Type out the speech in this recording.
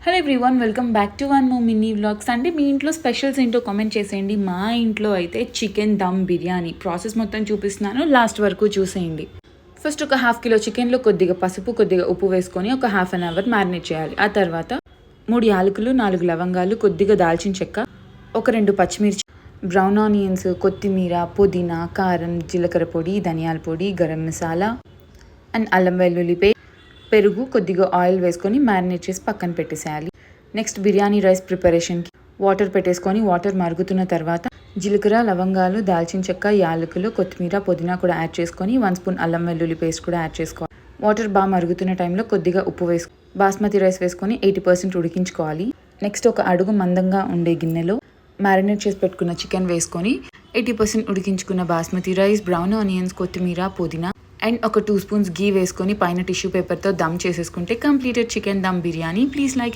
Hello everyone, welcome back to one more mini vlogs. అంటే మీ ఇంట్లో specials ఏంటో comment చేసేయండి. మా ఇంట్లో అయితే చికెన్ దమ్ బిర్యానీ ప్రాసెస్ మొత్తం చూపిస్తున్నాను, లాస్ట్ వరకు చూసేయండి. ఫస్ట్ ఒక ½ కిలో చికెన్లో కొద్దిగా పసుపు, కొద్దిగా ఉప్పు వేసుకొని ఒక ½ అన్ అవర్ మ్యారినేట్ చేయాలి. ఆ తర్వాత 3 యాలకులు, 4 లవంగాలు, కొద్దిగా దాల్చిన చెక్క, ఒక 2 పచ్చిమిర్చి, బ్రౌన్ ఆనియన్స్, కొత్తిమీర, పుదీనా, కారం, జీలకర్ర పొడి, ధనియాల పొడి, గరం మసాలా అండ్ అల్లం వెల్లుల్లి పేస్ట్, పెరుగు, కొద్దిగా ఆయిల్ వేసుకొని మ్యారినేట్ చేసి పక్కన పెట్టేసేయాలి. నెక్స్ట్ బిర్యానీ రైస్ ప్రిపరేషన్కి వాటర్ పెట్టేసుకొని వాటర్ మరుగుతున్న తర్వాత జీలకర్ర, లవంగాలు, దాల్చిన చెక్క, యాలకులు, కొత్తిమీర, పుదీనా కూడా యాడ్ చేసుకొని 1 స్పూన్ అల్లం వెల్లుల్లి పేస్ట్ కూడా యాడ్ చేసుకోవాలి. వాటర్ బాగా మరుగుతున్న టైంలో కొద్దిగా ఉప్పు వేసుకొని బాస్మతి రైస్ వేసుకొని 80% ఉడికించుకోవాలి. నెక్స్ట్ ఒక అడుగు మందంగా ఉండే గిన్నెలో మ్యారినేట్ చేసి పెట్టుకున్న చికెన్ వేసుకొని 80% ఉడికించుకున్న బాస్మతి రైస్, బ్రౌన్ ఆనియన్స్, కొత్తిమీర, పుదీనా అండ్ ఒక 2 స్పూన్స్ గీ వేసుకొని పైన టిష్యూ పేపర్తో దమ్ చేసేసుకుంటే completed chicken dum biryani. Please like